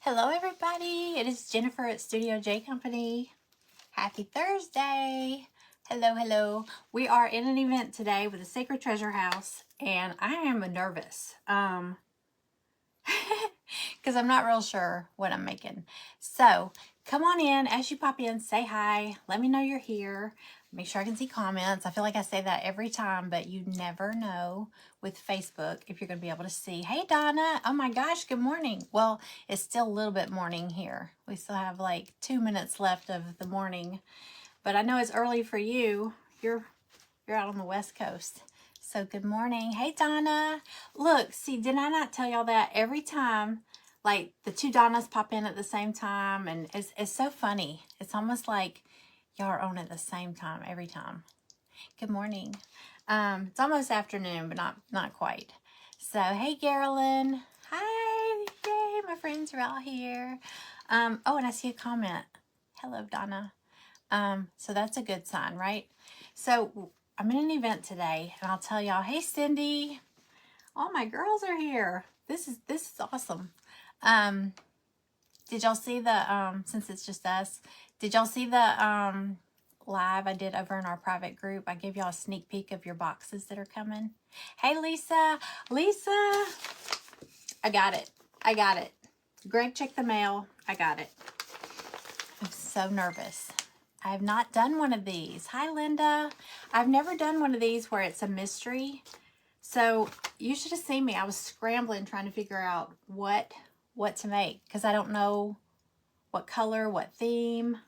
Hello everybody, it is Jennifer at Studio J Company. Happy Thursday. Hello. We are in an event today with the Sacred Treasure House and I am nervous because I'm not real sure what I'm making. So come on in. As you pop in, say hi. Let me know you're here. Make sure I can see comments. I feel like I say that every time, but you never know with Facebook if you're going to be able to see. Hey, Donna. Oh my gosh, good morning. Well, it's still a little bit morning here. We still have like 2 minutes left of the morning, but I know it's early for you. You're out on the West Coast. So good morning. Hey, Donna. Look, see, did I not tell y'all that every time, like the two Donnas pop in at the same time, and it's so funny. It's almost like y'all are on at the same time every time. Good morning. It's almost afternoon, but not quite. So, hey, Carolyn. Hi. Yay, my friends are all here. Oh, and I see a comment. Hello, Donna. So that's a good sign, right? So I'm in an event today, and I'll tell y'all, hey, Cindy. All my girls are here. This is awesome. Did y'all see the, since it's just us, did y'all see the live I did over in our private group? I gave y'all a sneak peek of your boxes that are coming. Hey, Lisa. Lisa. I got it. Greg checked the mail. I got it. I'm so nervous. I have not done one of these. Hi, Linda. I've never done one of these where it's a mystery. So you should have seen me. I was scrambling trying to figure out what to make because I don't know what color, what theme.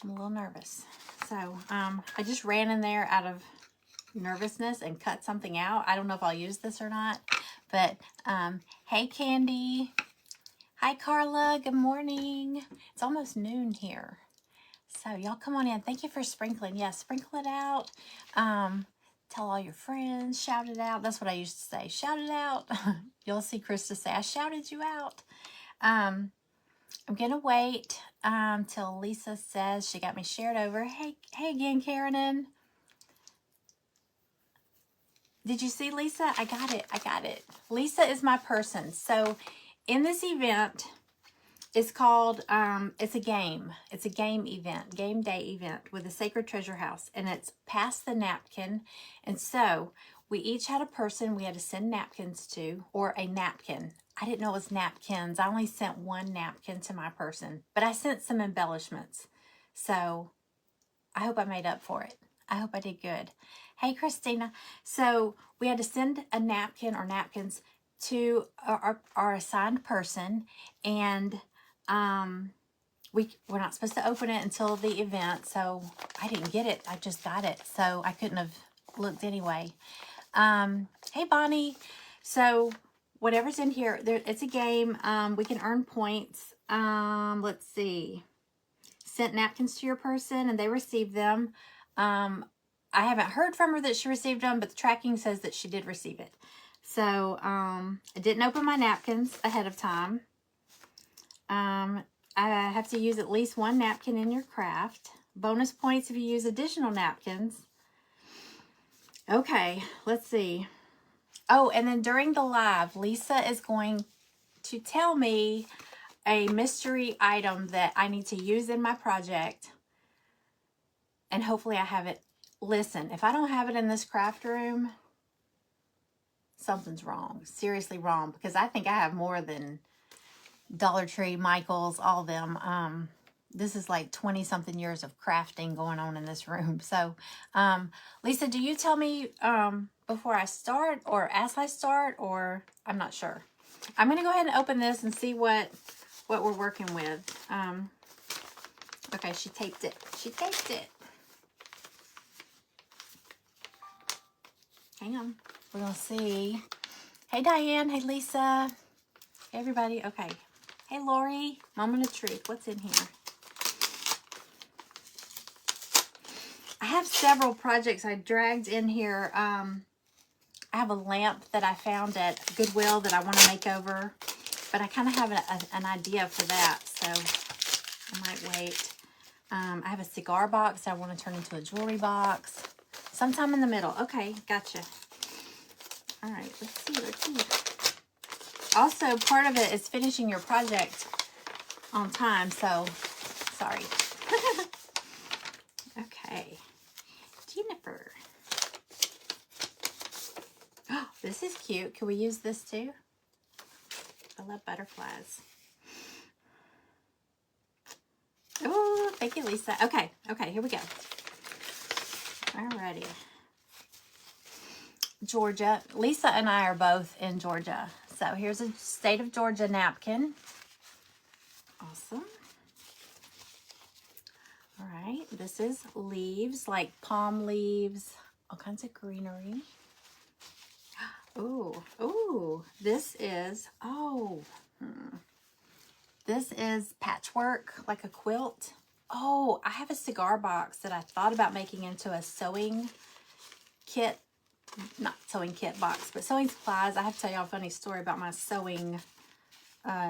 I'm a little nervous. So I just ran in there out of nervousness and cut something out. I don't know if I'll use this or not. But hey, Candy. Hi, Carla. Good morning. It's almost noon here. So y'all come on in. Thank you for sprinkling. Yeah, sprinkle it out. Tell all your friends. Shout it out. That's what I used to say. Shout it out. You'll see Krista say, I shouted you out. I'm going to wait till Lisa says she got me shared over. Hey again, Karen. Did you see Lisa? I got it. Lisa is my person. So in this event, it's called, it's a game. It's a game event, game day event with the Sacred Treasure House. And it's Pass the Napkin. And so we each had a person we had to send napkins to, or a napkin. I didn't know it was napkins. I only sent one napkin to my person. But I sent some embellishments. So I hope I made up for it. I hope I did good. Hey, Christina. So we had to send a napkin or napkins to our assigned person. And we're not supposed to open it until the event, so I didn't get it. I just got it, so I couldn't have looked anyway. Hey, Bonnie. So whatever's in here, it's a game. We can earn points. Let's see. Sent napkins to your person, and they received them. I haven't heard from her that she received them, but the tracking says that she did receive it. So I didn't open my napkins ahead of time. I have to use at least one napkin in your craft. Bonus points if you use additional napkins. Okay, let's see. Oh, and then during the live, Lisa is going to tell me a mystery item that I need to use in my project. And hopefully I have it. Listen, if I don't have it in this craft room, something's wrong. Seriously wrong, because I think I have more than Dollar Tree, Michael's, all them. This is like 20-something years of crafting going on in this room. So, Lisa, do you tell me before I start or as I start, or I'm not sure. I'm going to go ahead and open this and see what we're working with. Okay, she taped it. Hang on. We're going to see. Hey, Diane. Hey, Lisa. Hey, everybody. Okay. Hey, Lori. Moment of truth. What's in here? I have several projects I dragged in here. I have a lamp that I found at Goodwill that I want to make over. But I kind of have an idea for that. So I might wait. I have a cigar box I want to turn into a jewelry box. Sometime in the middle. Okay, gotcha. All right, let's see. Also, part of it is finishing your project on time, so sorry. Okay. Jennifer. Oh, this is cute. Can we use this too? I love butterflies. Oh, thank you, Lisa. Okay, here we go. Alrighty. Georgia. Lisa and I are both in Georgia. So here's a state of Georgia napkin. Awesome. All right, this is leaves, like palm leaves, all kinds of greenery. Oh, this is, this is patchwork, like a quilt. Oh, I have a cigar box that I thought about making into a sewing kit, not sewing kit box, but sewing supplies. I have to tell y'all a funny story about my sewing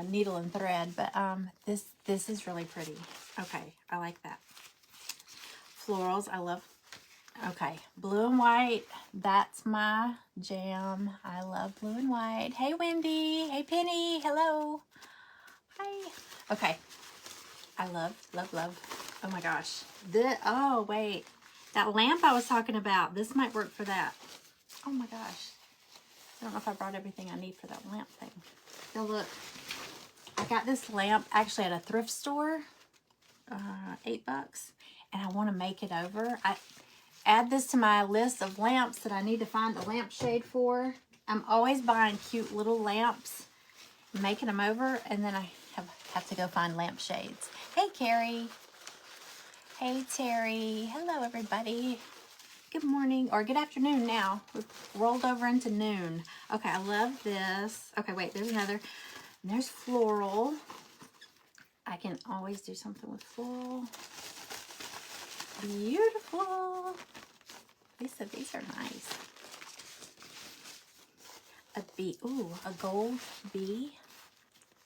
needle and thread, but this is really pretty. Okay, I like that. Florals, I love. Okay, blue and white, that's my jam. I love blue and white. Hey, Wendy. Hey, Penny. Hello. Hi. Okay, I love. Oh my gosh. Oh, wait. That lamp I was talking about, this might work for that. Oh my gosh. I don't know if I brought everything I need for that lamp thing. Now look, I got this lamp actually at a thrift store, $8, and I want to make it over. I add this to my list of lamps that I need to find a lampshade for. I'm always buying cute little lamps, making them over, and then I have to go find lampshades. Hey, Carrie. Hey, Terry. Hello, everybody. Good morning, or good afternoon now. We've rolled over into noon. Okay, I love this. Okay, wait, there's another. And there's floral. I can always do something with floral. Beautiful. Lisa, these are nice. A bee. Ooh, a gold bee.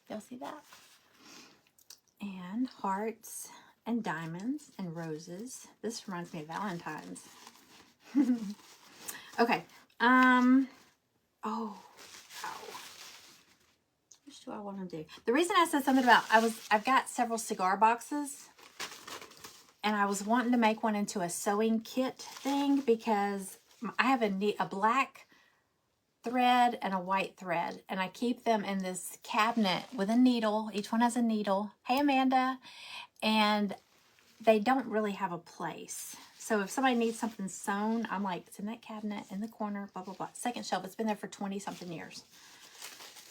Y'all see that? And hearts and diamonds and roses. This reminds me of Valentine's. Okay. Oh, wow. Which do I want to do? The reason I said something about I've got several cigar boxes, and I was wanting to make one into a sewing kit thing because I have a black thread and a white thread, and I keep them in this cabinet with a needle. Each one has a needle. Hey, Amanda. And they don't really have a place. So if somebody needs something sewn, I'm like, it's in that cabinet in the corner, blah, blah, blah. Second shelf, it's been there for 20-something years.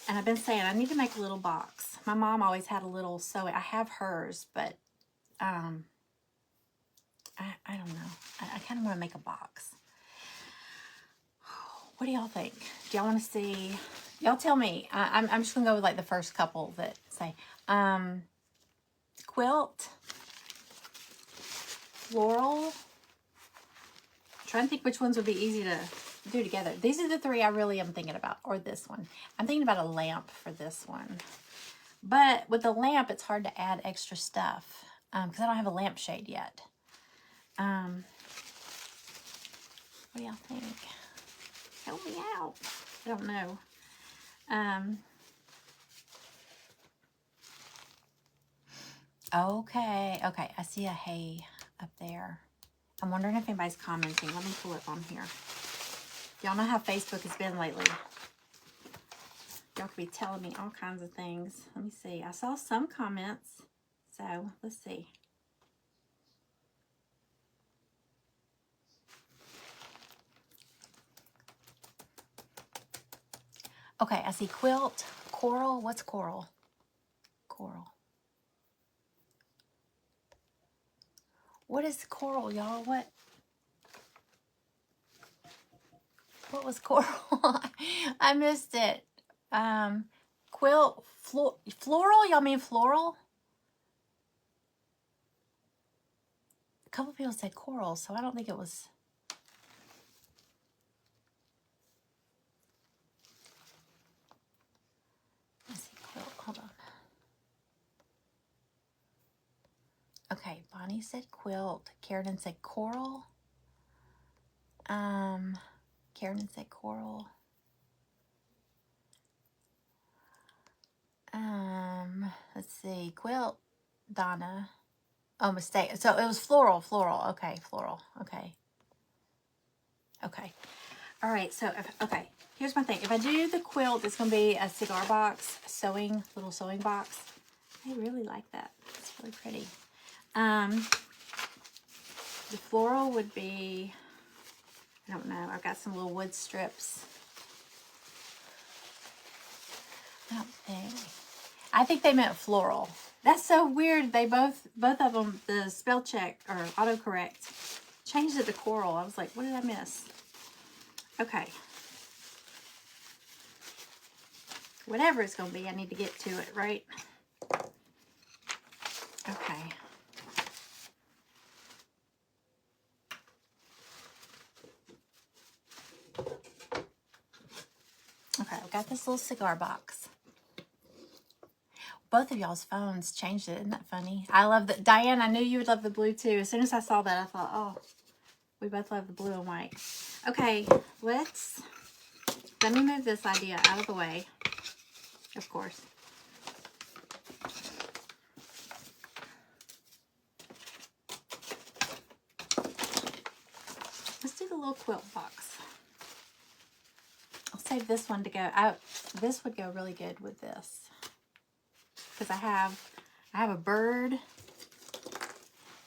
And I've been saying, I need to make a little box. My mom always had a little sewing. I have hers, but I don't know. I kind of want to make a box. What do y'all think? Do y'all want to see? Y'all tell me. I'm just going to go with like the first couple that say quilt, floral. I'm trying to think which ones would be easy to do together. These are the three I really am thinking about, or this one. I'm thinking about a lamp for this one. But with the lamp, it's hard to add extra stuff because I don't have a lampshade yet. What do y'all think? Help me out. I don't know. Okay. I see a hay up there. I'm wondering if anybody's commenting. Let me pull it on here. Y'all know how Facebook has been lately. Y'all could be telling me all kinds of things. Let me see. I saw some comments. So, let's see. Okay, I see quilt, coral. What's coral? Coral. What is coral, y'all? What was coral? I missed it. Quilt, floral? Y'all mean floral? A couple people said coral, so I don't think it was. Let's see, quilt. Hold on. Okay, Bonnie said quilt. Karen said coral. Karen said coral. let's see, quilt, Donna. Oh, mistake. So it was floral. Okay, floral. Okay. All right, so, okay, here's my thing. If I do the quilt, it's going to be a cigar box, little sewing box. I really like that. It's really pretty. The floral would be, I don't know, I've got some little wood strips. I think they meant floral. That's so weird. They both of them, the spell check or autocorrect, changed it to coral. I was like, what did I miss? Okay. Whatever it's going to be, I need to get to it, right? Okay. Okay, I've got this little cigar box. Both of y'all's phones changed it. Isn't that funny? I love that. Diane, I knew you would love the blue too. As soon as I saw that, I thought, oh, we both love the blue and white. Okay, let me move this idea out of the way, of course. Let's do the little quilt box. I'll save this one to go. This would go really good with this. Because I have a bird.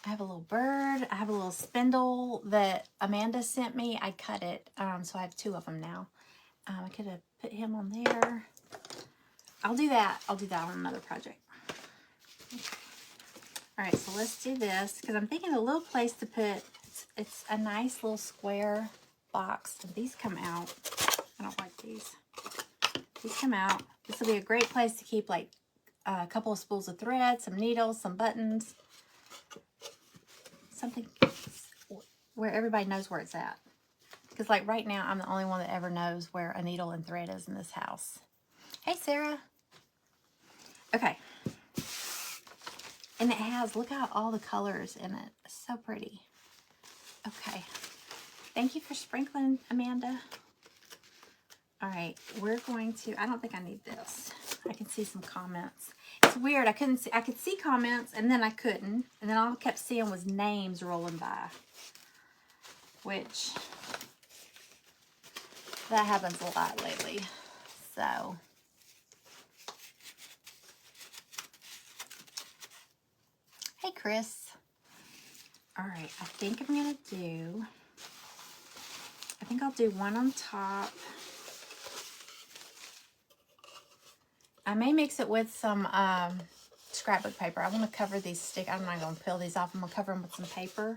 I have a little bird. I have a little spindle that Amanda sent me. I cut it, so I have 2 of them now. I could have put him on there. I'll do that. I'll do that on another project. Okay. All right, so let's do this because I'm thinking a little place to put. It's a nice little square box. And these come out. I don't like these. These come out. This will be a great place to keep like a couple of spools of thread, some needles, some buttons, something where everybody knows where it's at. Because like right now, I'm the only one that ever knows where a needle and thread is in this house. Hey, Sarah. Okay. And it has, look at all the colors in it. It's so pretty. Okay. Thank you for sprinkling, Amanda. All right, we're going to, I don't think I need this. I can see some comments. It's weird. I could see comments and then I couldn't. And then all I kept seeing was names rolling by. Which, that happens a lot lately. So, hey, Chris. All right, I think I'll do one on top. I may mix it with some scrapbook paper. I want to cover these I'm not going to peel these off. I'm going to cover them with some paper.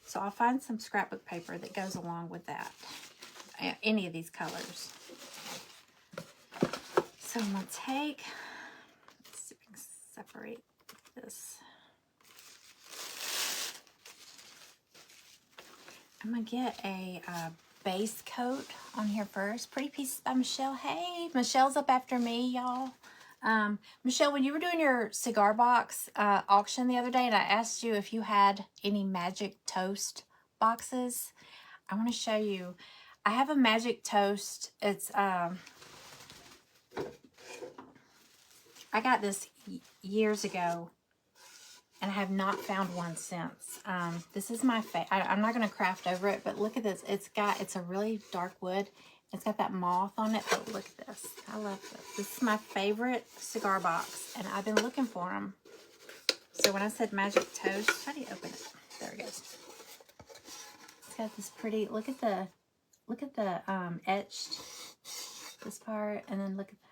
So I'll find some scrapbook paper that goes along with that. Any of these colors. So I'm going to take, let's see if we can separate this. I'm going to get a base coat on here first. Pretty Pieces by Michele. Hey, Michelle's up after me, y'all. Michele, when you were doing your cigar box auction the other day, and I asked you if you had any Magic Toast boxes, I want to show you. I have a Magic Toast. It's I got this years ago, and I have not found one since. This is my favorite. I'm not going to craft over it, but look at this. It's a really dark wood. It's got that moth on it, but look at this. I love this. This is my favorite cigar box, and I've been looking for them. So when I said Magic Toast, how do you open it? There it goes. It's got this pretty, look at the etched, this part, and then look at that.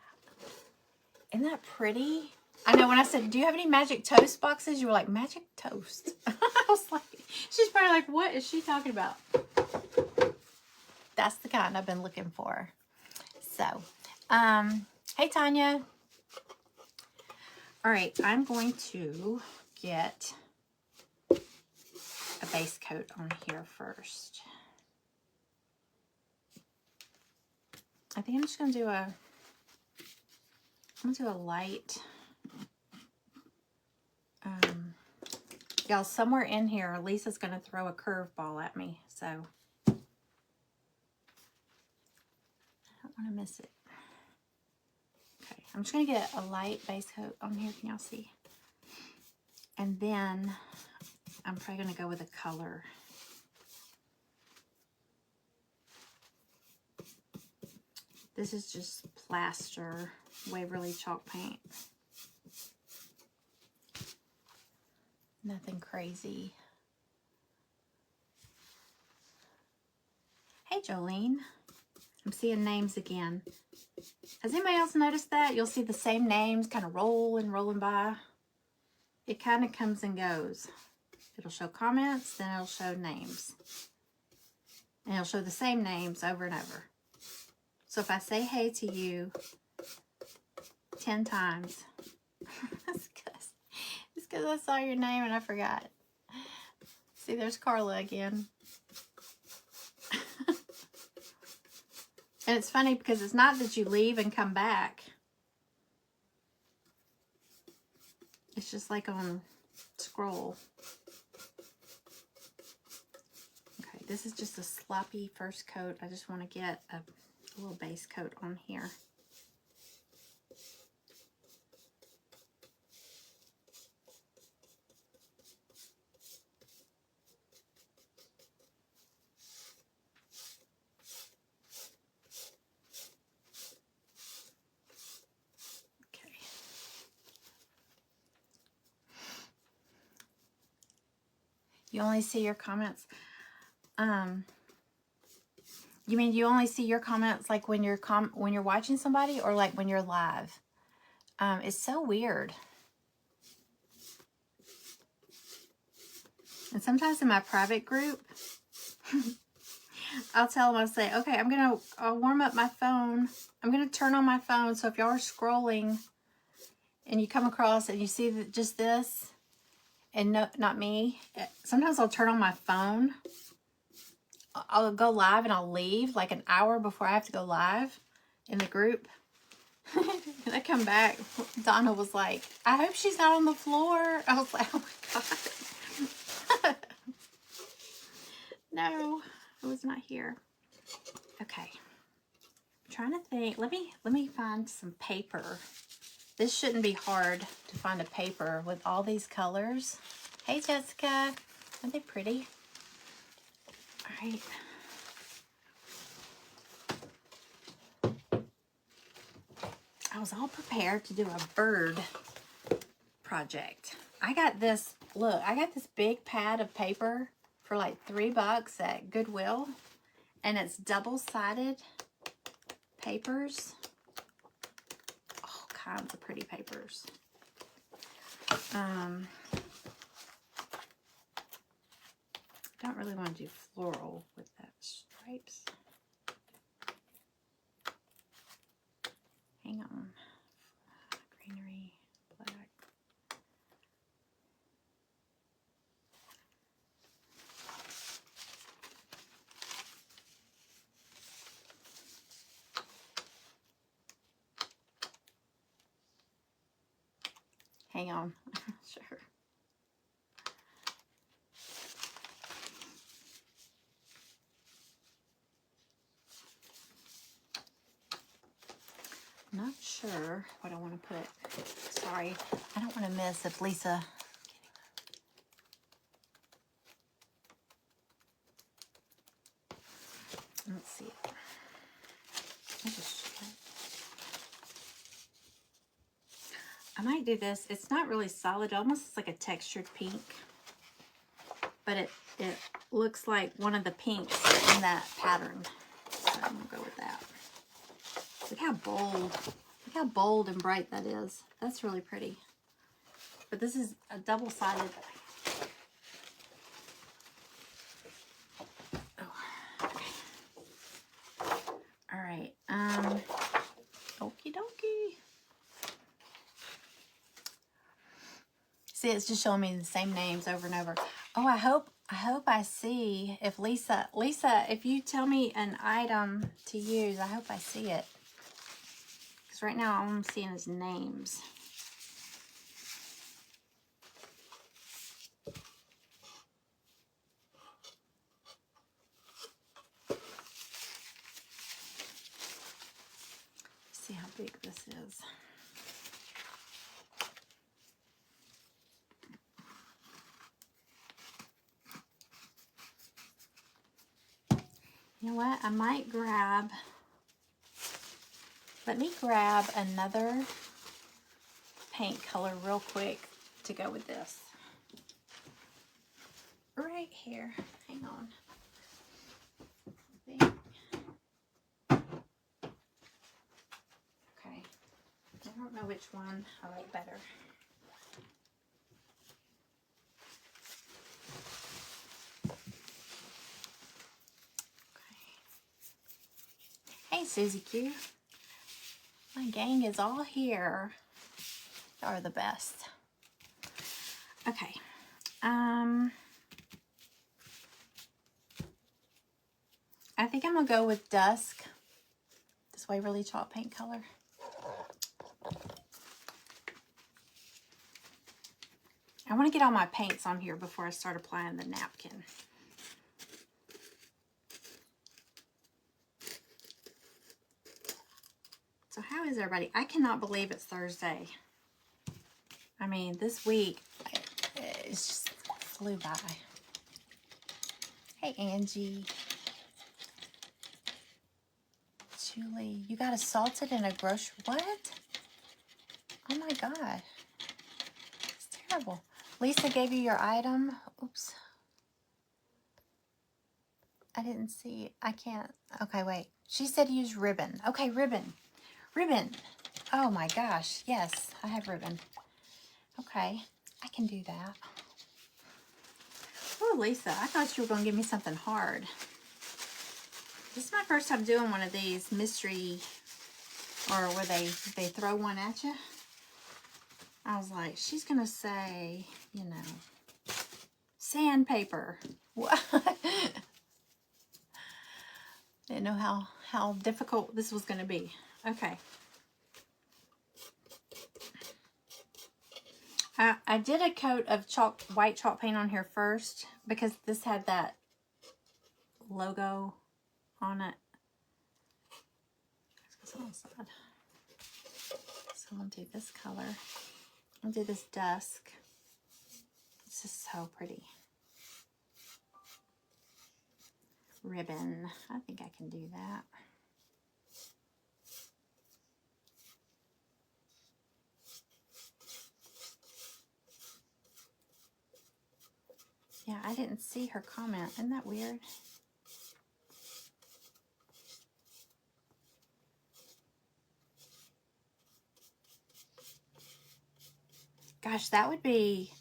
Isn't that pretty? I know when I said, do you have any Magic Toast boxes? You were like, Magic Toast. I was like, she's probably like, what is she talking about? That's the kind I've been looking for. So, hey, Tanya. All right, I'm going to get a base coat on here first. I think I'm just going to do a light, y'all, somewhere in here, Lisa's going to throw a curveball at me, so I don't want to miss it. Okay. I'm just going to get a light base coat on here. Can y'all see? And then I'm probably going to go with a color. This is just plaster Waverly chalk paint. Nothing crazy. Hey, Jolene. I'm seeing names again. Has anybody else noticed that? You'll see the same names kind of rolling by. It kind of comes and goes. It'll show comments, then it'll show names. And it'll show the same names over and over. So if I say hey to you 10 times, it's because I saw your name and I forgot. See, there's Carla again. And it's funny because it's not that you leave and come back. It's just like on scroll. Okay, this is just a sloppy first coat. I just want to get a little base coat on here. You only see your comments. You mean you only see your comments like when you're watching somebody, or like when you're live? It's so weird. And sometimes in my private group, I'll tell them, I'll say, okay, I'll warm up my phone. I'm gonna turn on my phone. So if y'all are scrolling and you come across and you see just this, and no, not me. Sometimes I'll turn on my phone. I'll go live and I'll leave like an hour before I have to go live in the group. And I come back. Donna was like, I hope she's not on the floor. I was like, oh my God. No, it was not here. Okay. I'm trying to think. Let me find some paper. This shouldn't be hard to find a paper with all these colors. Hey, Jessica. Aren't they pretty? All right. I was all prepared to do a bird project. I got this, look, I got this big pad of paper for like $3 at Goodwill. And it's double-sided papers. All kinds of pretty papers. Don't really want to do floral with that stripes. Hang on. Greenery, black. Hang on. Sure. Not sure what I want to put. Sorry, I don't want to miss if Lisa. Let's see. I might do this. It's not really solid. It almost looks like a textured pink, but it looks like one of the pinks in that pattern. So I'm gonna go with that. Look how bold and bright that is. That's really pretty. But this is a double-sided. Oh, okay. All right. Okie dokie. See, it's just showing me the same names over and over. Oh, I hope I see if Lisa, if you tell me an item to use, I hope I see it. Because right now all I'm seeing is names. See how big this is. You know what? I might grab, let me grab another paint color real quick to go with this. Right here. Hang on. Okay. I don't know which one I like better. Hey, Susie Q. My gang is all here. Y'all are the best. Okay. I think I'm gonna go with Dusk. This Waverly chalk paint color. I want to get all my paints on here before I start applying the napkin. So how is everybody? I cannot believe it's Thursday. I mean, this week, it's just flew by. Hey, Angie. Julie, you got assaulted in a grocery... What? Oh my God. It's terrible. Lisa gave you your item. Oops. I didn't see. I can't. Okay, wait. She said use ribbon. Okay, ribbon. Ribbon. Oh my gosh. Yes, I have ribbon. Okay, I can do that. Oh, Lisa, I thought you were going to give me something hard. This is my first time doing one of these mystery, or where they throw one at you. I was like, she's going to say, you know, sandpaper. What? Didn't know how difficult this was going to be. Okay. I did a coat of white chalk paint on here first because this had that logo on it. So I'm going to do this color. I'll do this Dusk. This is so pretty. Ribbon. I think I can do that. Yeah, I didn't see her comment. Isn't that weird? Gosh, that would be...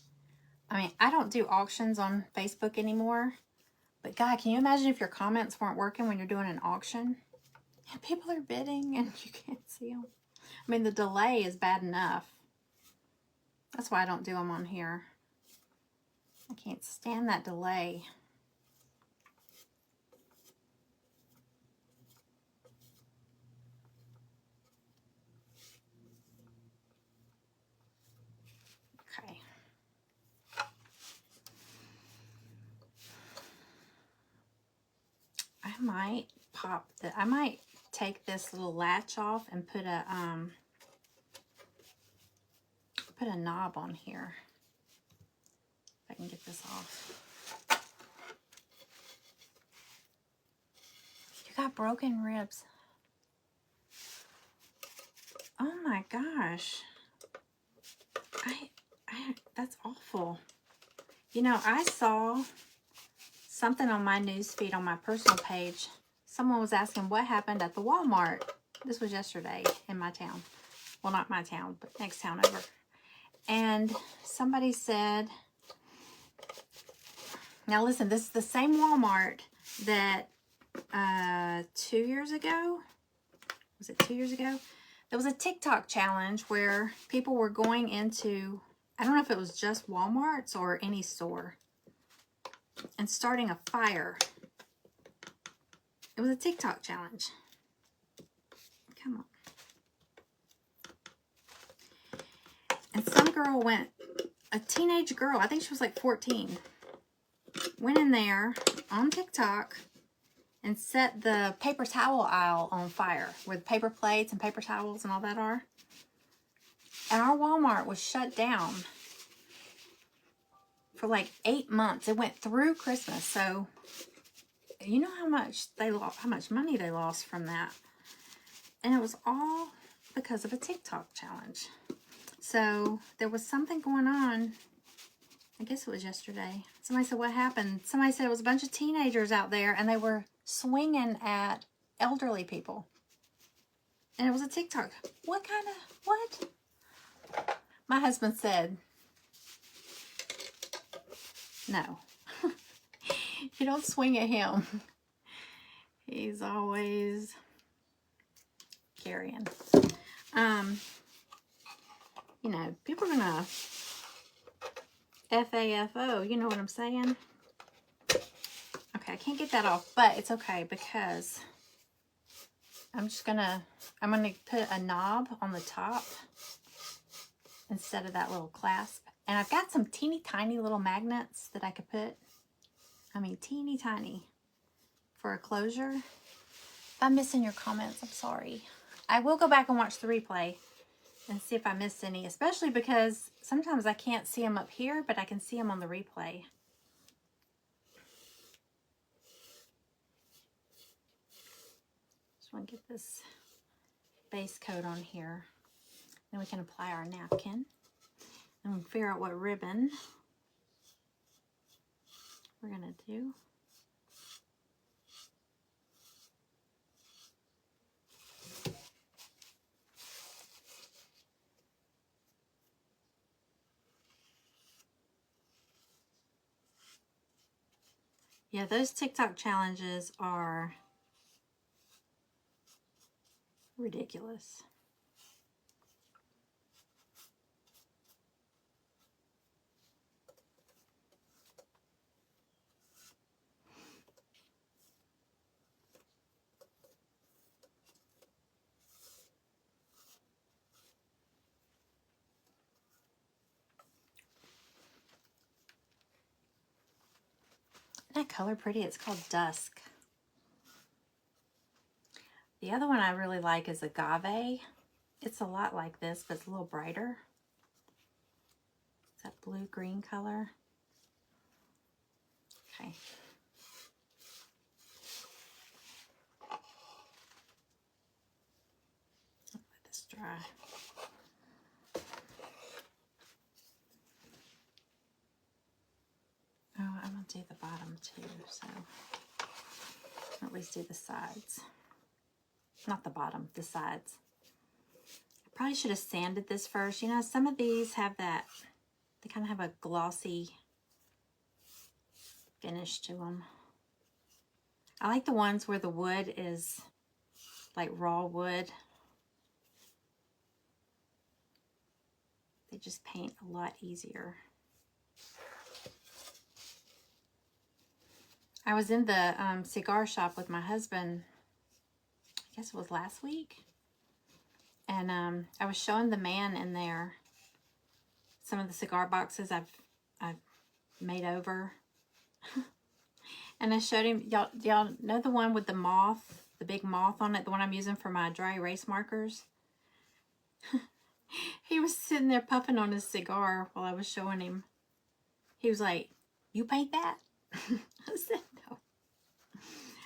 I mean, I don't do auctions on Facebook anymore. But God, can you imagine if your comments weren't working when you're doing an auction? And people are bidding and you can't see them. I mean, the delay is bad enough. That's why I don't do them on here. I can't stand that delay. Okay. I might take this little latch off and put a knob on here. If I can get this off. You got broken ribs. Oh my gosh. That's awful. You know, I saw something on my news feed on my personal page. Someone was asking what happened at the Walmart. This was yesterday in my town. Well, not my town, but next town over. And somebody said, now listen, this is the same Walmart that 2 years ago, was it 2 years ago? There was a TikTok challenge where people were going into, I don't know if it was just Walmart's or any store, and starting a fire. It was a TikTok challenge. Come on. And some girl went, a teenage girl, I think she was like 14, went in there on TikTok and set the paper towel aisle on fire where the paper plates and paper towels and all that are. And our Walmart was shut down for like 8 months. It went through Christmas. So you know how much they lost, how much money they lost from that. And it was all because of a TikTok challenge. So there was something going on. I guess it was yesterday. Somebody said, what happened? Somebody said it was a bunch of teenagers out there and they were swinging at elderly people. And it was a TikTok. What kind of, what? My husband said, no. You don't swing at him. He's always carrying. You know, people are gonna FAFO, you know what I'm saying? Okay, I can't get that off, but it's okay because I'm gonna put a knob on the top instead of that little clasp. And I've got some teeny tiny little magnets that I could put. I mean, teeny tiny for a closure. If I'm missing your comments, I'm sorry. I will go back and watch the replay and see if I missed any, especially because sometimes I can't see them up here, but I can see them on the replay. Just want to get this base coat on here. Then we can apply our napkin and we'll figure out what ribbon we're going to do. Yeah, those TikTok challenges are ridiculous. Isn't that color pretty? It's called Dusk. The other one I really like is Agave. It's a lot like this, but it's a little brighter. It's that blue-green color. Okay. Let this dry. Oh, I'm going to do the bottom too, so or at least do the sides. Not the bottom, the sides. I probably should have sanded this first. You know, some of these have that, they kind of have a glossy finish to them. I like the ones where the wood is like raw wood. They just paint a lot easier. I was in the cigar shop with my husband, I guess it was last week, and I was showing the man in there some of the cigar boxes I've made over. And I showed him, y'all know the one with the moth, the big moth on it, the one I'm using for my dry erase markers? He was sitting there puffing on his cigar while I was showing him. He was like, "You paint that?" I said, "No."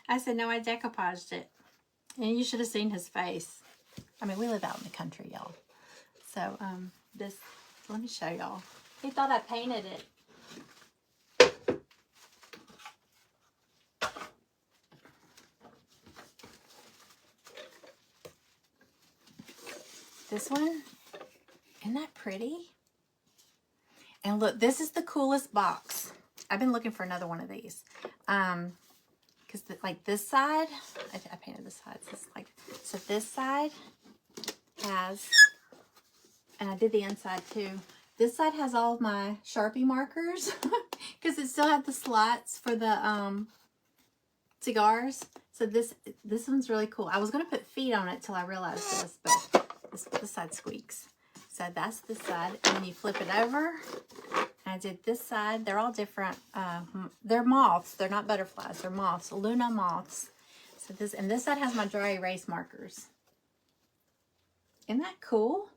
I said, "No, I decoupaged it." And you should have seen his face. I mean, we live out in the country, y'all. So, this, let me show y'all. He thought I painted it. This one, isn't that pretty? And look, this is the coolest box. I've been looking for another one of these. Because like this side, I painted the sides. So this side has, and I did the inside too. This side has all of my Sharpie markers because it still had the slots for the cigars. So this one's really cool. I was gonna put feet on it till I realized this, but this side squeaks. So that's this side, and then you flip it over. I did this side. They're all different. They're moths. They're not butterflies. They're moths. Luna moths. So this side has my dry erase markers. Isn't that cool?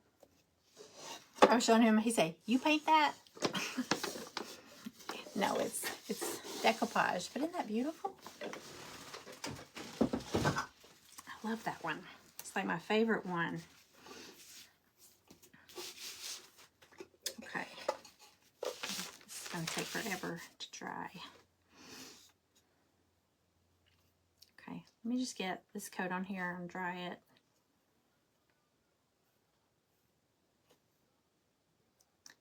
I was showing him. He said, "You paint that?" No, it's decoupage. But isn't that beautiful? love that one. It's like my favorite one. Okay. It's going to take forever to dry. Okay, let me just get this coat on here and dry it.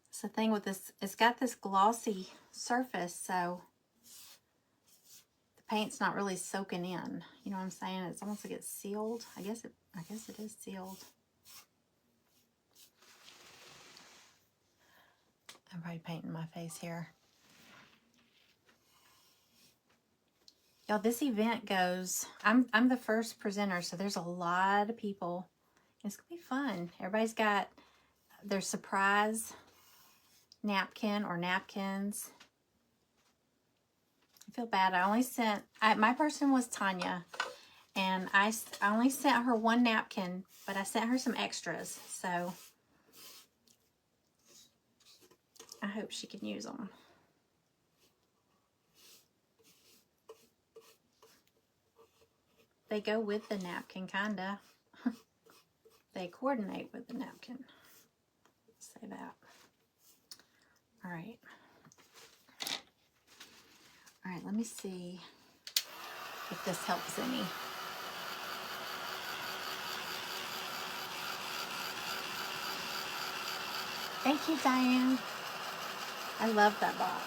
It's the thing with this, it's got this glossy surface, so the paint's not really soaking in. You know what I'm saying? It's almost like it's sealed. I guess it is sealed. I'm probably painting my face here. Y'all, this event goes, I'm the first presenter, so there's a lot of people. It's gonna be fun. Everybody's got their surprise napkin or napkins. I feel bad. I only sent, my person was Tanya, and I only sent her one napkin, but I sent her some extras, so I hope she can use them. They go with the napkin, kinda. They coordinate with the napkin. Say that. All right. All right, let me see if this helps any. Thank you, Diane. I love that box.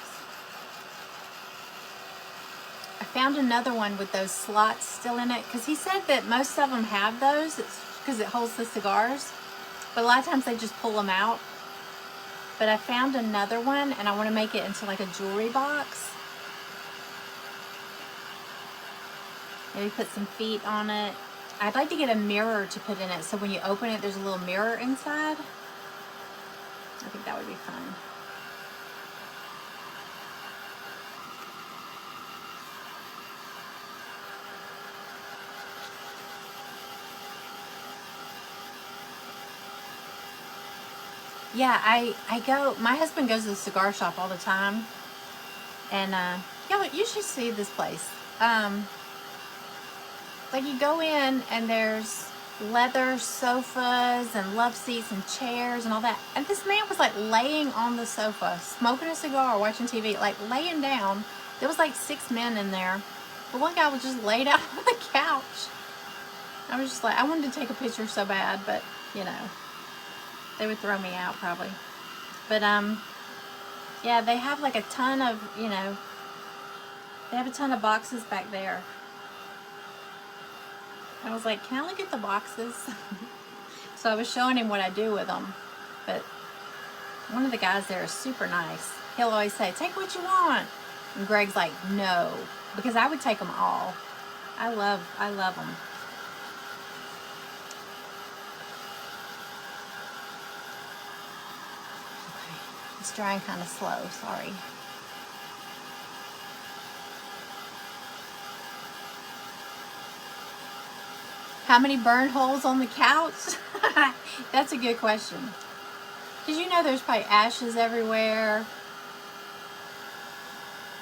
I found another one with those slots still in it, because he said that most of them have those. It's because it holds the cigars, but a lot of times they just pull them out. But I found another one, and I want to make it into like a jewelry box. Maybe put some feet on it. I'd like to get a mirror to put in it, so when you open it, there's a little mirror inside. I think that would be fun. Yeah, I go, my husband goes to the cigar shop all the time. And, yeah, you should see this place. Like you go in and there's leather sofas and love seats and chairs and all that. And this man was like laying on the sofa, smoking a cigar, watching TV, like laying down. There was like 6 men in there. But one guy was just laid out on the couch. I was just like, I wanted to take a picture so bad, but, you know, they would throw me out probably. But, yeah, they have like a ton of, you know, they have a ton of boxes back there. I was like, can I look at the boxes? So I was showing him what I do with them. But one of the guys there is super nice. He'll always say, take what you want. And Greg's like, no. Because I would take them all. I love them. Okay. It's drying kind of slow, sorry. How many burn holes on the couch? That's a good question. Because you know there's probably ashes everywhere.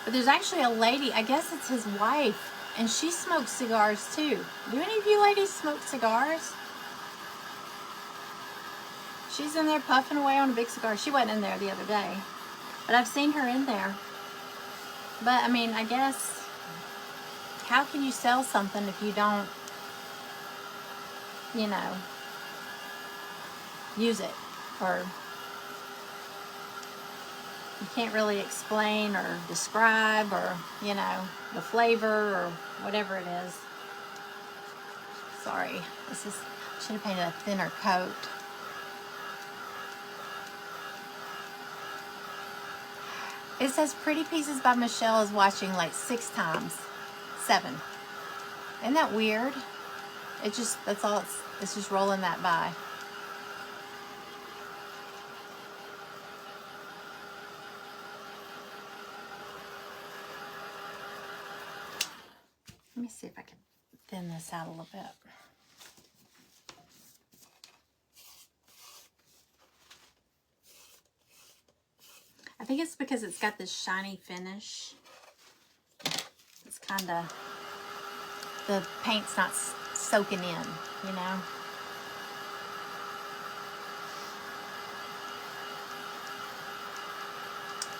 But there's actually a lady, I guess it's his wife, and she smokes cigars too. Do any of you ladies smoke cigars? She's in there puffing away on a big cigar. She wasn't in there the other day, but I've seen her in there. But I mean, I guess, how can you sell something if you don't, you know, use it? Or you can't really explain or describe, or, you know, the flavor or whatever it is. Sorry, this is, I should have painted a thinner coat. It says Pretty Pieces by Michele is watching like 6 times. 7. Isn't that weird? It just, that's all, it's just rolling that by. Let me see if I can thin this out a little bit. I think it's because it's got this shiny finish. It's kind of, the paint's not soaking in, you know.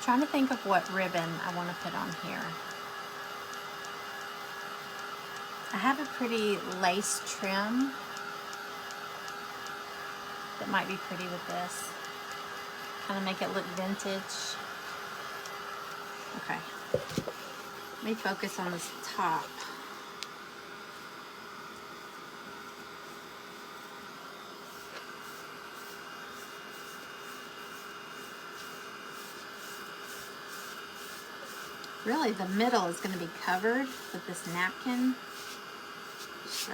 Trying to think of what ribbon I want to put on here. I have a pretty lace trim that might be pretty with this. Kind of make it look vintage. Okay. Let me focus on this top. Really, the middle is going to be covered with this napkin. So,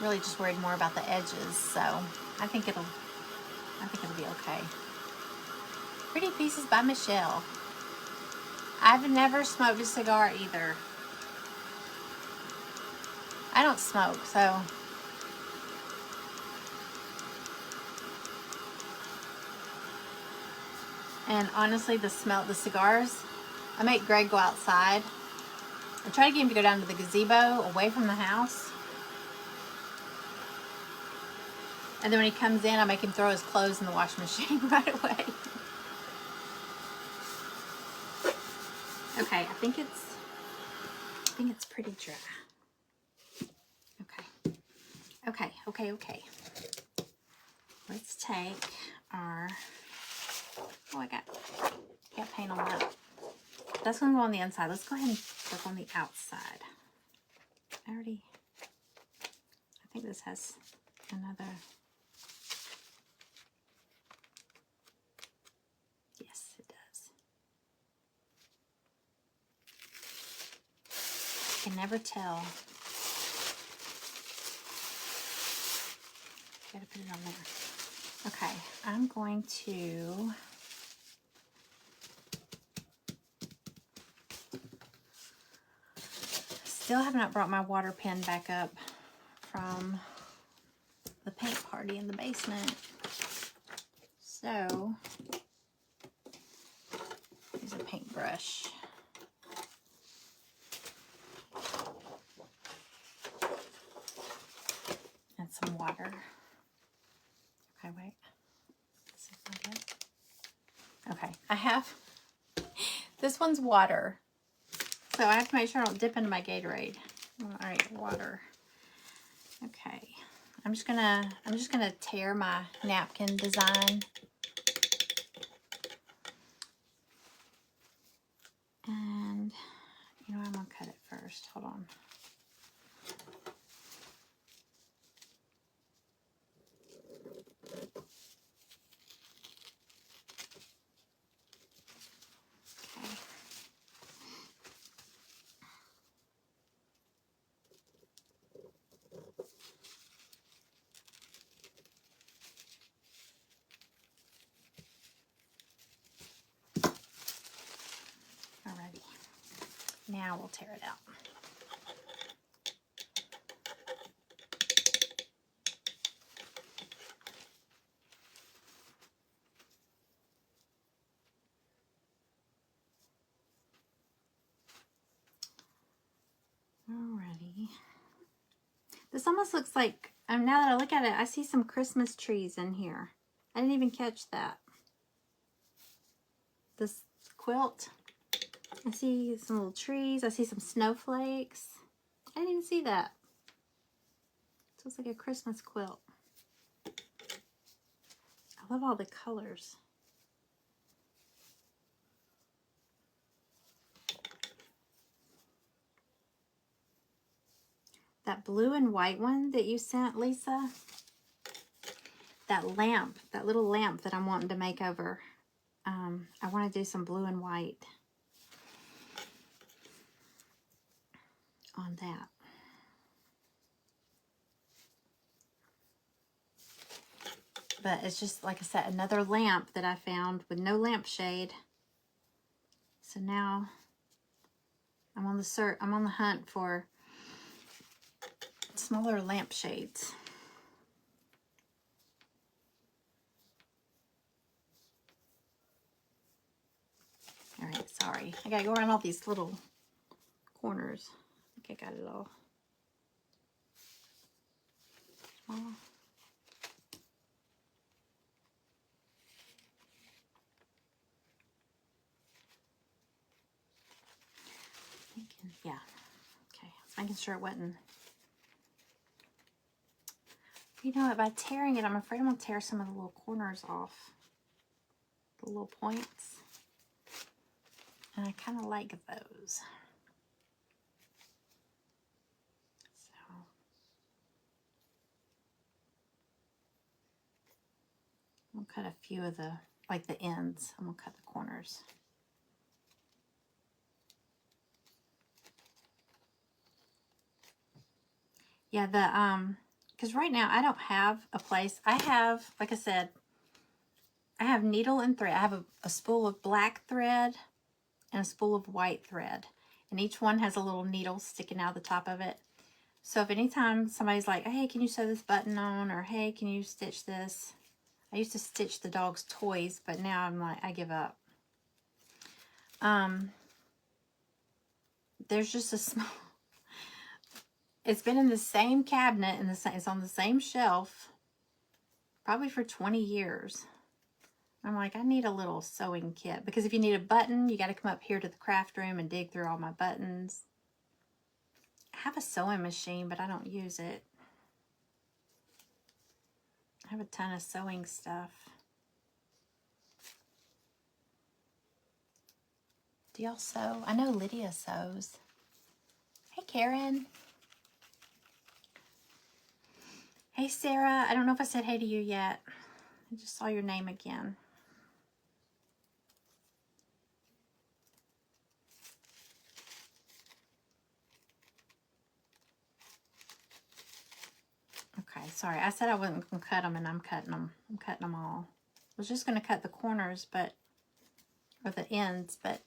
really just worried more about the edges. So, I think it'll be okay. Pretty Pieces by Michele. I've never smoked a cigar either. I don't smoke, so. And honestly, the cigars, I make Greg go outside. I try to get him to go down to the gazebo away from the house. And then when he comes in, I make him throw his clothes in the washing machine right away. Okay, I think it's pretty dry. Okay. Let's take our, oh, I got paint on that. That's gonna go on the inside. Let's go ahead and work on the outside. I think this has another, yes, it does. I can never tell. Gotta put it on there. Okay, I'm going to still have not brought my water pen back up from the paint party in the basement. So use a paintbrush. And some water. Okay, wait. This is not it. Okay, I have, this one's water. So I have to make sure I don't dip into my Gatorade. All right, water. Okay, I'm just gonna tear my napkin design. And you know, I'm gonna cut it first. Hold on. Alrighty. Now we'll tear it out. Alrighty. This almost looks like, now that I look at it, I see some Christmas trees in here. I didn't even catch that. This quilt, I see some little trees. I see some snowflakes. I didn't even see that. It looks like a Christmas quilt. I love all the colors. That blue and white one that you sent, Lisa, that lamp, that little lamp that I'm wanting to make over, I want to do some blue and white on that. But it's just, like I said, another lamp that I found with no lampshade. So now I'm on the hunt for smaller lampshades. All right, sorry. I gotta go around all these little corners. I think I got it all. small. Yeah. Okay. I was making sure it wasn't. You know what? By tearing it, I'm afraid I'm going to tear some of the little corners off. The little points. And I kind of like those. So. I'm going to cut a few of the, like the ends. I'm going to cut the corners. Yeah, because right now I don't have a place. I have, like I said, I have needle and thread. I have a spool of black thread and a spool of white thread. And each one has a little needle sticking out the top of it. So if anytime somebody's like, hey, can you sew this button on? Or hey, can you stitch this? I used to stitch the dog's toys, but now I'm like, I give up. There's just a small, it's been in the same cabinet, and it's on the same shelf, probably for 20 years. I'm like, I need a little sewing kit, because if you need a button, you got to come up here to the craft room and dig through all my buttons. I have a sewing machine, but I don't use it. I have a ton of sewing stuff. Do y'all sew? I know Lydia sews. Hey, Karen. Hey, Sarah. I don't know if I said hey to you yet. I just saw your name again. Okay, sorry. I said I wasn't going to cut them, and I'm cutting them. I'm cutting them all. I was just going to cut the corners, or the ends, but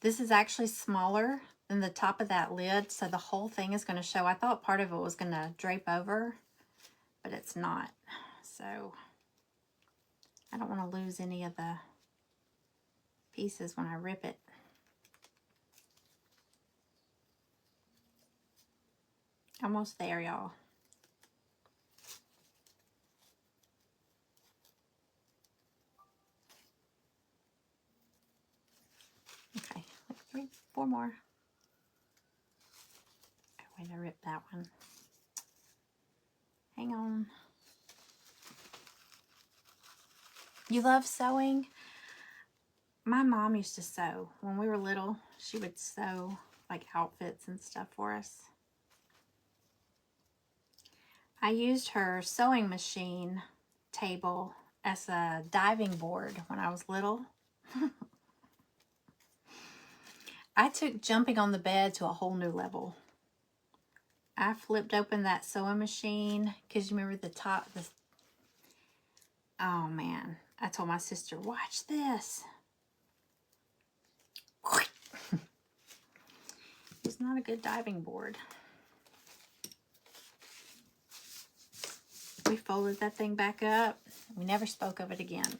this is actually smaller than the top of that lid, so the whole thing is going to show. I thought part of it was going to drape over, but it's not. So I don't want to lose any of the pieces when I rip it. Almost there, y'all. Okay, like 3, 4 more. Oh, wait, I ripped that one. Hang on. You love sewing? My mom used to sew. When we were little, she would sew like outfits and stuff for us. I used her sewing machine table as a diving board when I was little. I took jumping on the bed to a whole new level. I flipped open that sewing machine because you remember the top. Oh man, I told my sister, watch this. It's not a good diving board. We folded that thing back up. We never spoke of it again.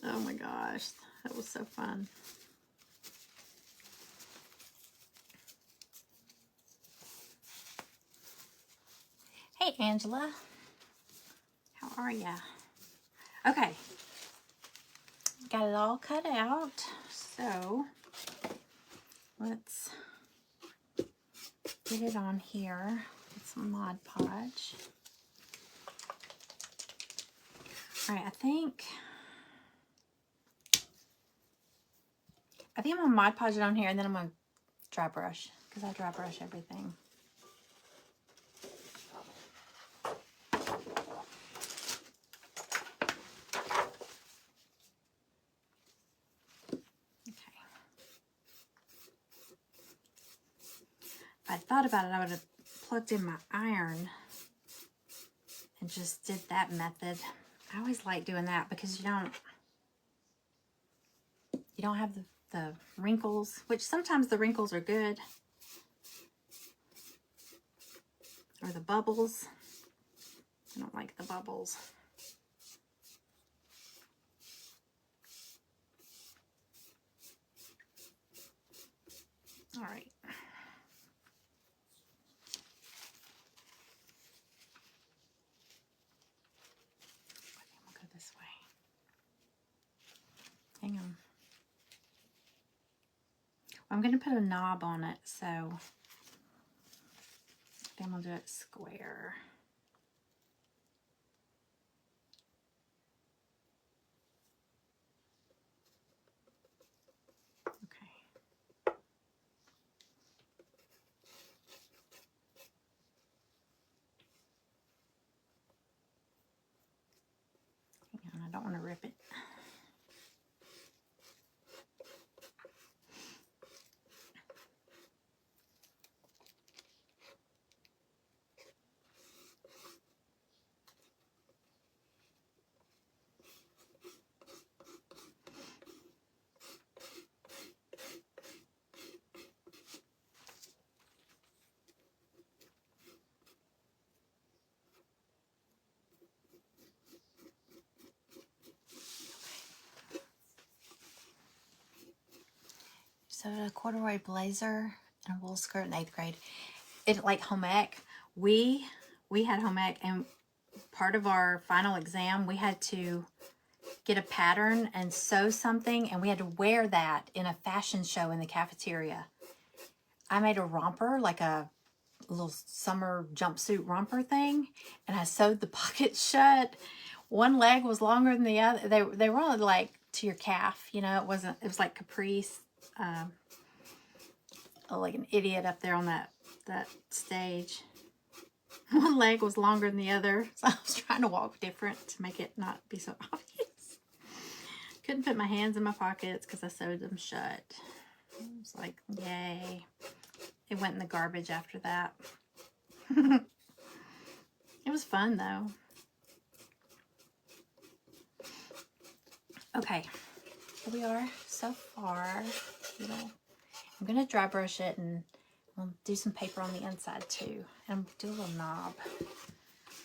Oh my gosh, that was so fun. Hey, Angela. How are ya? Okay. Got it all cut out. So, let's get it on here with some Mod Podge. All right, I think I'm gonna Mod Podge it on here, and then I'm gonna dry brush, because I dry brush everything. Okay. If I'd thought about it, I would have plugged in my iron and just did that method. I always like doing that because you don't have the wrinkles, which sometimes the wrinkles are good, or the bubbles. I don't like the bubbles. All right. Hang on. I'm going to put a knob on it, so I'm going to do it square. Okay. Hang on, I don't want to rip it. So a corduroy blazer and a wool skirt in 8th grade. It like home ec. We had home ec, and part of our final exam we had to get a pattern and sew something, and we had to wear that in a fashion show in the cafeteria. I made a romper, like a little summer jumpsuit romper thing, and I sewed the pockets shut. One leg was longer than the other. They were only like to your calf, you know. It was like caprice. Like an idiot up there on that stage. One leg was longer than the other, so I was trying to walk different to make it not be so obvious. Couldn't put my hands in my pockets because I sewed them shut. It was like, yay. It went in the garbage after that. It was fun though. Okay, here we are so far. I'm going to dry brush it, and I'll do some paper on the inside too. And do a little knob.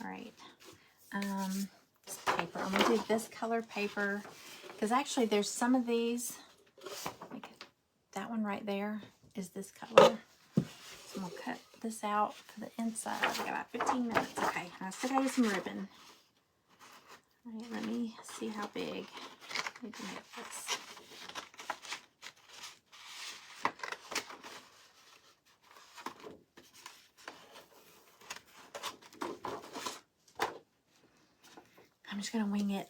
All right. This paper. I'm going to do this color paper. Because actually there's some of these. Like that one right there is this color. So I'm going to cut this out for the inside. I got about 15 minutes. Okay. I still got to use some ribbon. All right. Let me see how big I need to make this. I'm just going to wing it.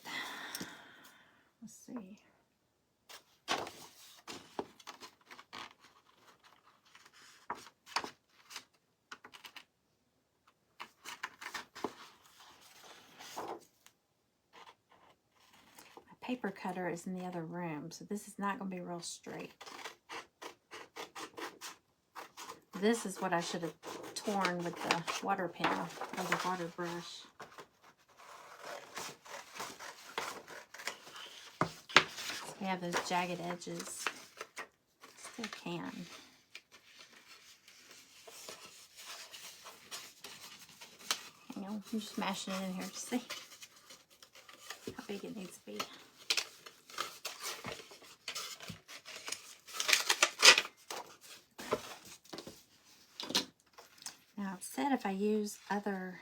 Let's see. My paper cutter is in the other room, so this is not going to be real straight. This is what I should have torn with the water pen or the water brush. We have those jagged edges. Still can. Hang on, I'm just mashing it in here to see how big it needs to be. Now it said if I use other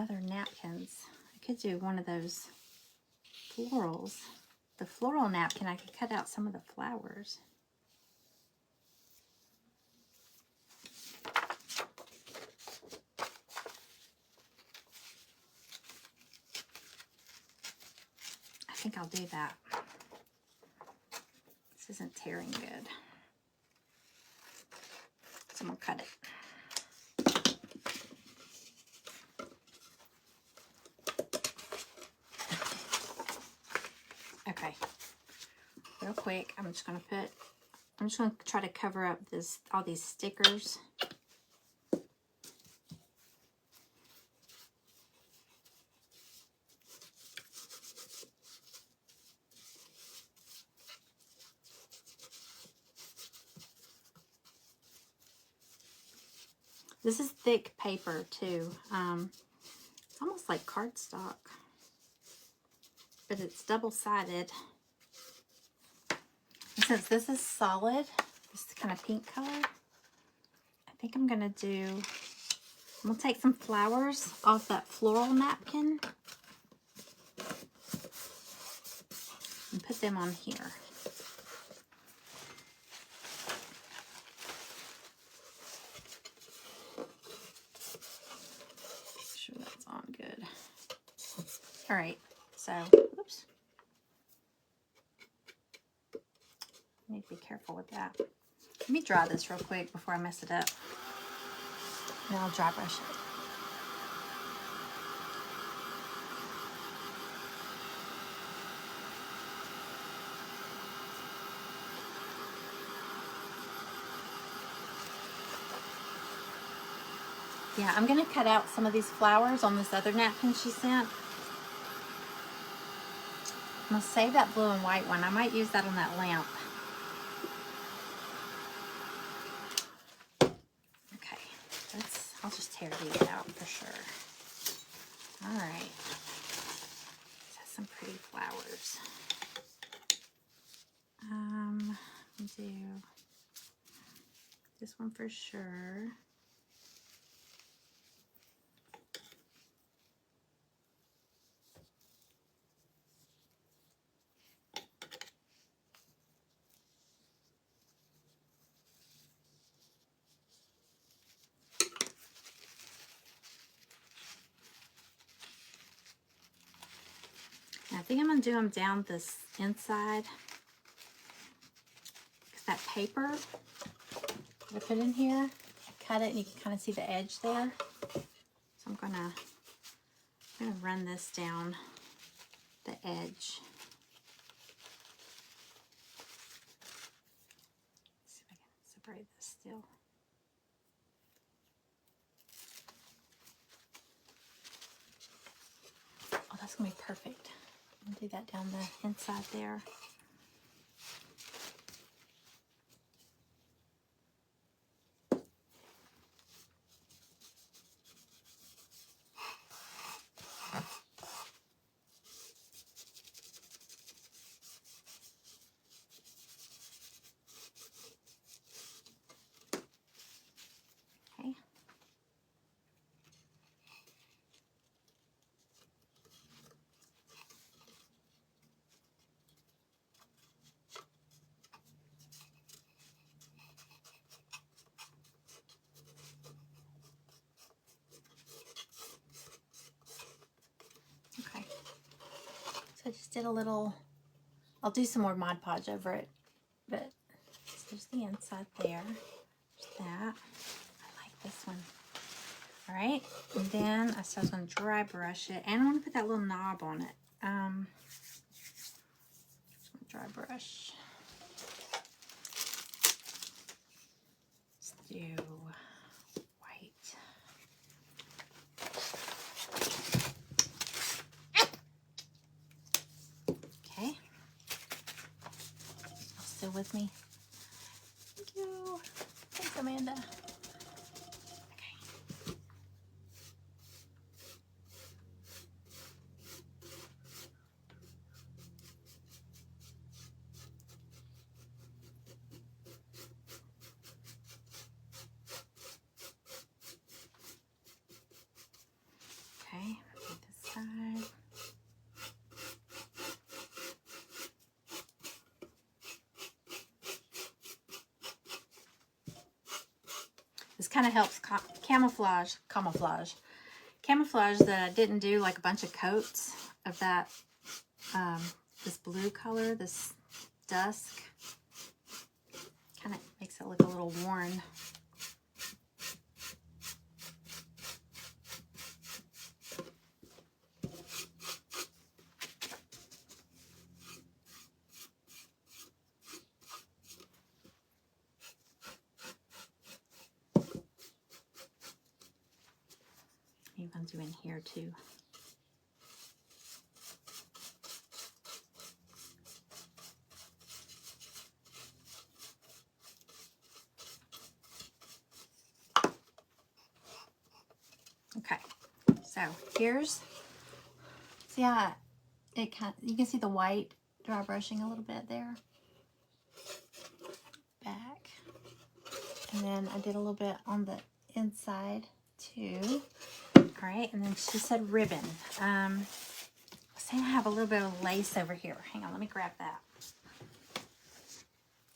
napkins, I could do one of those florals. The floral napkin, I could cut out some of the flowers. I think I'll do that. This isn't tearing good. So I'm going to cut it. Okay, real quick, I'm just going to try to cover up all these stickers. This is thick paper too. It's almost like cardstock, but it's double-sided. And since this is solid, this kind of pink color, I think I'm going to take some flowers off that floral napkin. them on here. Make sure that's on good. All right, so, oops. I need to be careful with that. Let me dry this real quick before I mess it up. And I'll dry brush it. Yeah, I'm going to cut out some of these flowers on this other napkin she sent. I'm going to save that blue and white one. I might use that on that lamp. Okay, I'll just tear these out for sure. All right. This has some pretty flowers. I'll do this one for sure. I think I'm going to do them down this inside. Because that paper that I put in here, I cut it and you can kind of see the edge there. So I'm going to run this down the edge. Let's see if I can separate this still. Oh, that's going to be perfect. I'll do that down the inside there. Okay. Okay. So I just did a little, I'll do some more Mod Podge over it, but there's the inside there. There's that. I like this one. All right, and then I was going to dry brush it, and I want to put that little knob on it. Just going to dry brush. Let's do white. Okay. Still with me? Thank you. Thanks, Amanda. Okay, this side. This kind of helps camouflage that I didn't do like a bunch of coats of that, this blue color, this dusk. Kind of makes it look a little worn. Maybe I'll do in here too. Okay, so here's, see how it kind of, you can see the white dry brushing a little bit there. Back. And then I did a little bit on the inside too. All right, and then she said ribbon. I was saying I have a little bit of lace over here. Hang on, let me grab that.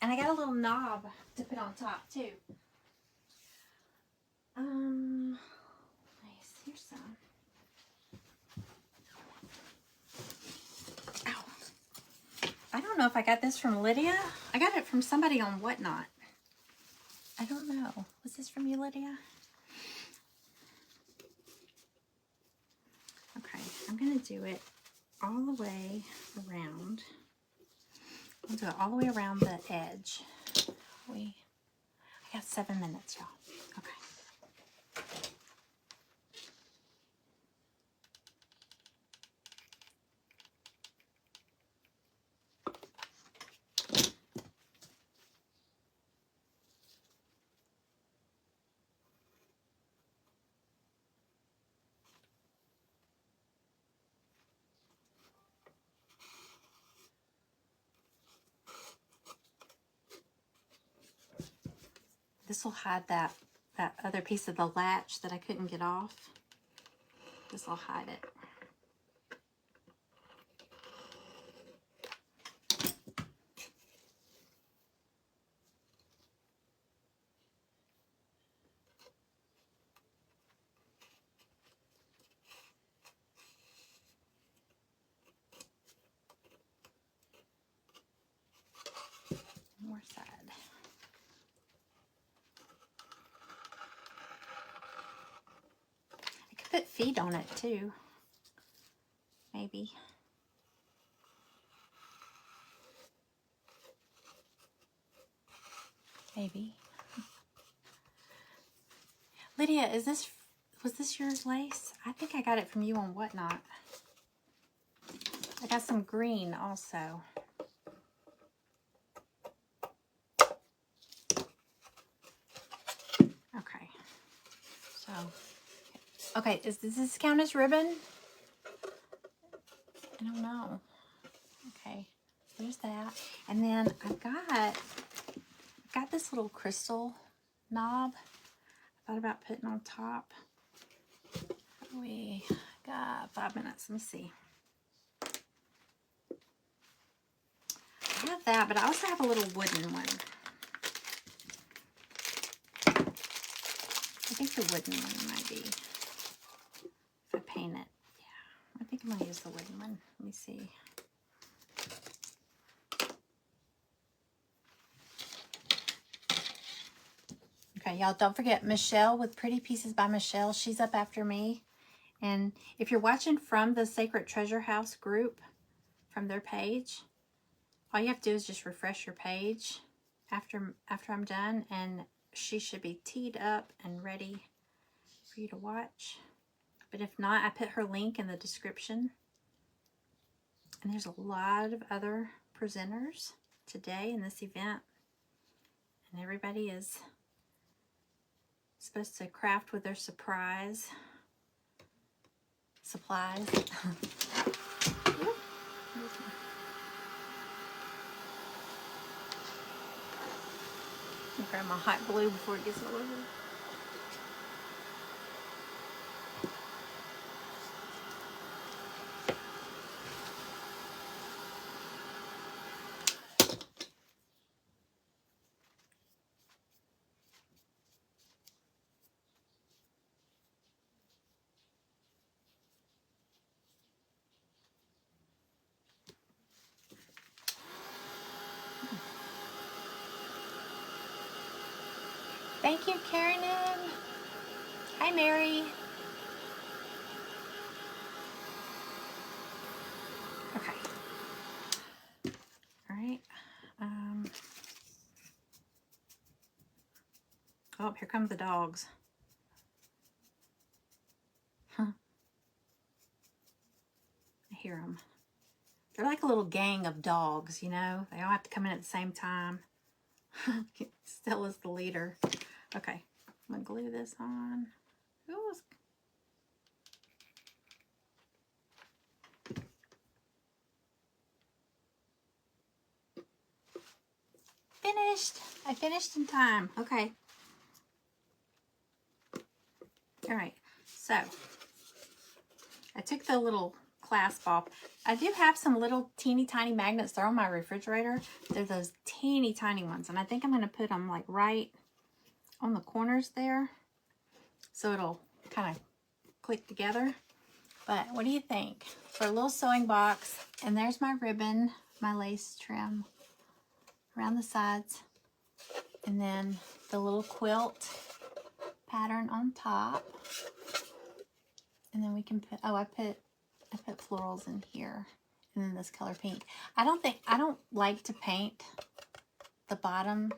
And I got a little knob to put on top too. Nice. Here's some. Ow. I don't know if I got this from Lydia. I got it from somebody on Whatnot. I don't know. Was this from you, Lydia? Okay, I'm going to do it all the way around. I'll do it all the way around the edge. I got 7 minutes, y'all. Okay. This will hide that other piece of the latch that I couldn't get off. This will hide it. More side. I could put feet on it too. Maybe. Maybe. Lydia, was this yours lace? I think I got it from you on Whatnot. I got some green also. Okay. So, okay, does this count as ribbon? I don't know. Okay, there's that. And then I've got this little crystal knob I thought about putting on top. We got 5 minutes. Let me see. I have that, but I also have a little wooden one. I think the wooden one might be, if I paint it. Yeah, I think I'm going to use the wooden one. Let me see. Okay, y'all, don't forget Michele with Pretty Pieces by Michele. She's up after me. And if you're watching from the Sacred Treasure House group, from their page, all you have to do is just refresh your page after I'm done, and she should be teed up and ready for you to watch. But if not, I put her link in the description. And there's a lot of other presenters today in this event. And everybody is supposed to craft with their supplies. I'll grab my hot glue before it gets all over. Thank you, Karen. Hi, Mary. Okay. All right. Oh, here come the dogs. Huh. I hear them. They're like a little gang of dogs, you know? They all have to come in at the same time. Stella's the leader. Okay. I'm going to glue this on. Ooh. Finished. I finished in time. Okay. All right. So, I took the little clasp off. I do have some little teeny tiny magnets. They're on my refrigerator. They're those teeny tiny ones. And I think I'm going to put them like right on the corners there. So it'll kind of click together. But what do you think? For a little sewing box. And there's my ribbon, my lace trim around the sides. And then the little quilt pattern on top. And then we can put, oh, I put florals in here. And then this color pink. I don't like to paint the bottom,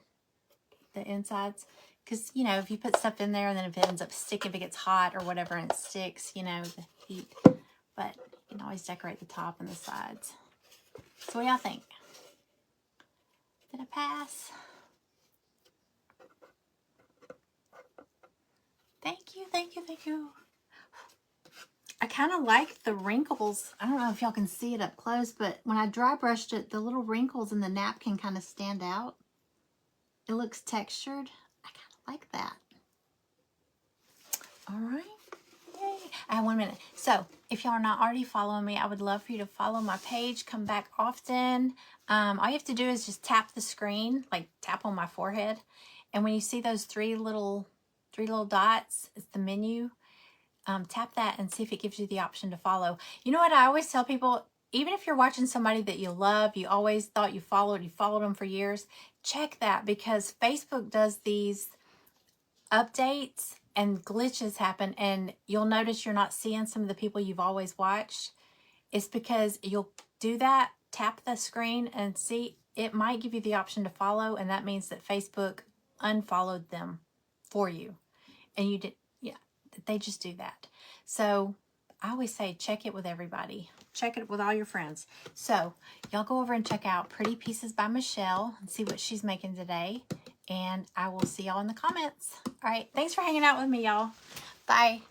the insides. Because, you know, if you put stuff in there and then if it ends up sticking, if it gets hot or whatever and it sticks, you know, the heat. But you can always decorate the top and the sides. So what do y'all think? Did I pass? Thank you, thank you, thank you. I kind of like the wrinkles. I don't know if y'all can see it up close, but when I dry brushed it, the little wrinkles in the napkin kind of stand out. It looks textured. I kind of like that. All right. Yay. I have 1 minute. So if y'all are not already following me, I would love for you to follow my page. Come back often. All you have to do is just tap the screen, like tap on my forehead. And when you see those three little dots, it's the menu. Tap that and see if it gives you the option to follow. You know what I always tell people? Even if you're watching somebody that you love, you always thought you followed them for years, check that, because Facebook does these updates and glitches happen, and you'll notice you're not seeing some of the people you've always watched. It's because you'll do that, tap the screen and see, it might give you the option to follow, and that means that Facebook unfollowed them for you. And you did, yeah, they just do that. So I always say check it with everybody. Check it with all your friends. So y'all go over and check out Pretty Pieces by Michele and see what she's making today. And I will see y'all in the comments. All right. Thanks for hanging out with me, y'all. Bye.